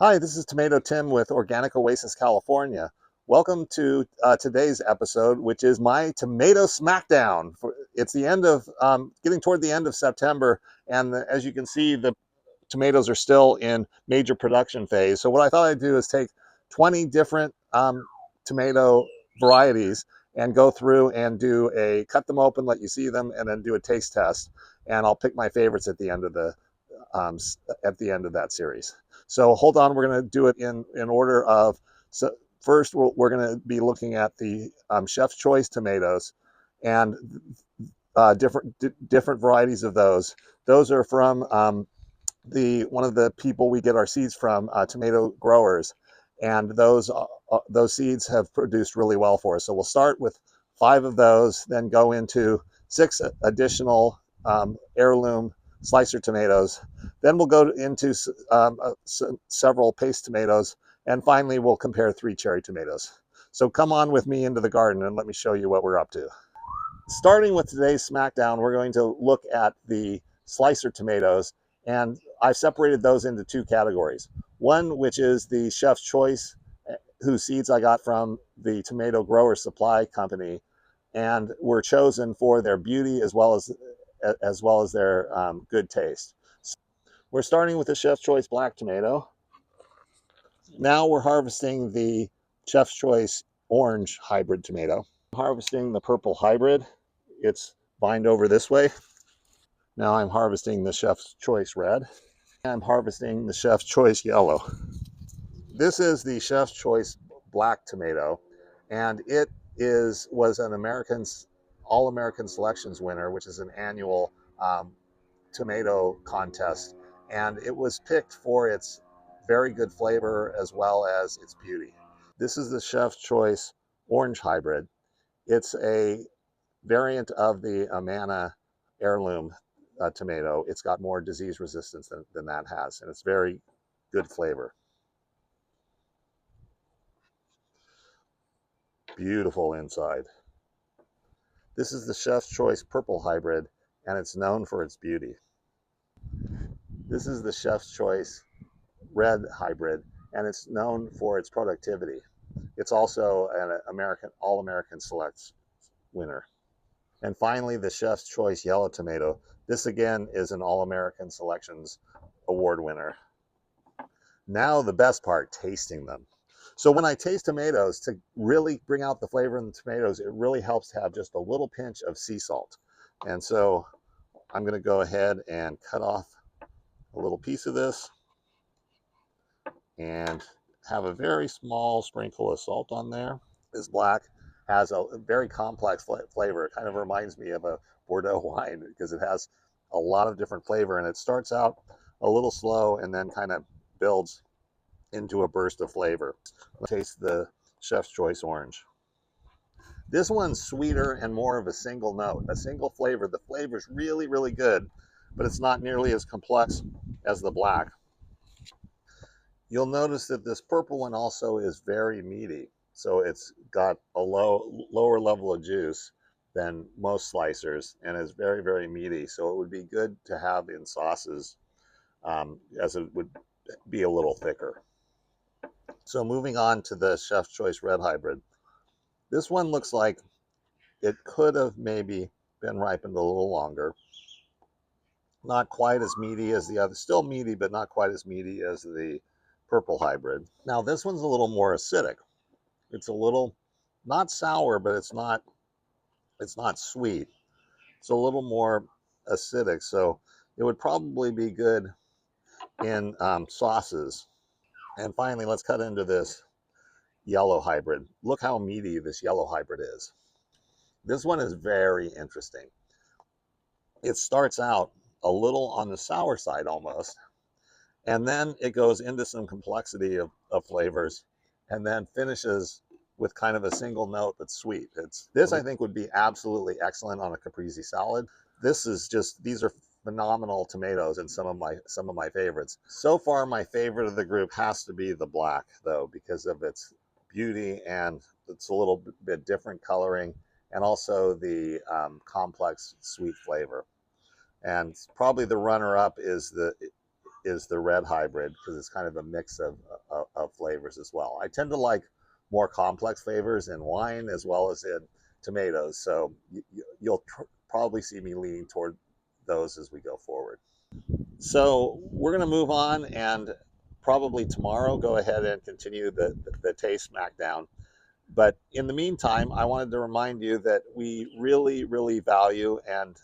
Hi, this is Tomato Tim with Organic Oasis, California. Welcome to today's episode, which is my tomato smackdown. It's the end of getting toward the end of September, and as you can see, the tomatoes are still in major production phase. So what I thought I'd do is take 20 different tomato varieties and go through and cut them open, let you see them, and then do a taste test. And I'll pick my favorites at the end of um, that series. So hold on, we're going to do it in order of. So first, we're going to be looking at the Chef's Choice tomatoes, and different varieties of those. Those are from the one of the people we get our seeds from, tomato growers, and those seeds have produced really well for us. So we'll start with 5 of those, then go into 6 additional heirloom slicer tomatoes. Then we'll go into several paste tomatoes, and finally we'll compare 3 cherry tomatoes. So come on with me into the garden and let me show you what we're up to. Starting with today's smackdown, we're going to look at the slicer tomatoes, and I've separated those into 2 categories. One, which is the Chef's Choice, whose seeds I got from the Tomato Grower Supply Company, and were chosen for their beauty as well as their good taste. So we're starting with the Chef's Choice black tomato. Now we're harvesting the Chef's Choice orange hybrid tomato. Harvesting the purple hybrid. It's vined over this way. Now I'm harvesting the Chef's Choice red. I'm harvesting the Chef's Choice yellow. This is the Chef's Choice black tomato, and it was an All-American Selections winner, which is an annual tomato contest, and it was picked for its very good flavor as well as its beauty. This is the Chef's Choice orange hybrid. It's a variant of the Amana heirloom tomato. It's got more disease resistance than that has, and it's very good flavor. Beautiful inside. This is the Chef's Choice purple hybrid, and it's known for its beauty. This is the Chef's Choice red hybrid, and it's known for its productivity. It's also an All-American Selects winner. And finally, the Chef's Choice yellow tomato. This again is an All-American Selections award winner. Now the best part, tasting them. So when I taste tomatoes, to really bring out the flavor in the tomatoes, it really helps to have just a little pinch of sea salt. And so I'm going to go ahead and cut off a little piece of this and have a very small sprinkle of salt on there. This black has a very complex flavor. It kind of reminds me of a Bordeaux wine because it has a lot of different flavor, and it starts out a little slow and then kind of builds into a burst of flavor. Let's taste the Chef's Choice orange. This one's sweeter and more of a single note, a single flavor. The flavor is really, really good, but it's not nearly as complex as the black. You'll notice that this purple one also is very meaty. So it's got a lower level of juice than most slicers, and is very, very meaty. So it would be good to have in sauces, as it would be a little thicker. So moving on to the Chef's Choice red hybrid. This one looks like it could have maybe been ripened a little longer. Not quite as meaty as the other, still meaty, but not quite as meaty as the purple hybrid. Now this one's a little more acidic. It's a little, not sour, but it's not sweet. It's a little more acidic, so it would probably be good in sauces. And finally, let's cut into this yellow hybrid. Look how meaty this yellow hybrid is. This one is very interesting. It starts out a little on the sour side almost, and then it goes into some complexity of flavors, and then finishes with kind of a single note that's sweet. This I think would be absolutely excellent on a caprese salad. These are phenomenal tomatoes, and some of my favorites. So far, my favorite of the group has to be the black, though, because of its beauty, and it's a little bit different coloring, and also the complex sweet flavor. And probably the runner-up is is the red hybrid because it's kind of a mix of flavors as well. I tend to like more complex flavors in wine as well as in tomatoes. So you'll probably see me leaning toward those as we go forward. So we're going to move on and probably tomorrow go ahead and continue the taste smackdown. But in the meantime, I wanted to remind you that we really, really value and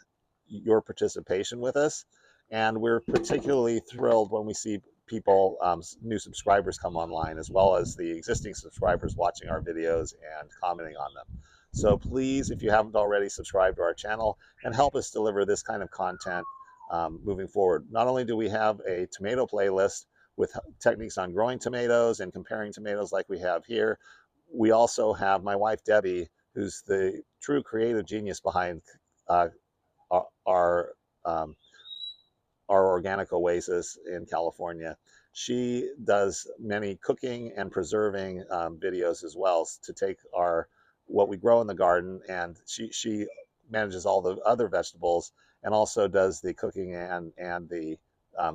your participation with us. And we're particularly thrilled when we see people, new subscribers come online, as well as the existing subscribers watching our videos and commenting on them. So please, if you haven't already, subscribe to our channel and help us deliver this kind of content moving forward. Not only do we have a tomato playlist with techniques on growing tomatoes and comparing tomatoes like we have here, we also have my wife, Debbie, who's the true creative genius behind uh, our um, our organic Oasis in California. She does many cooking and preserving videos as well to take our what we grow in the garden, and she manages all the other vegetables and also does the cooking and the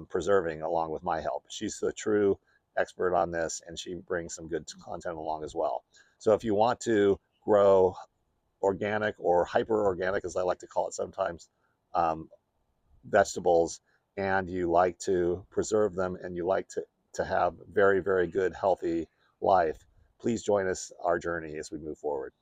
preserving along with my help. She's the true expert on this, and she brings some good content along as well. So if you want to grow organic or hyper organic, as I like to call it sometimes, um, vegetables, and you like to preserve them and you like to have very, very good, healthy life, please join us our journey as we move forward.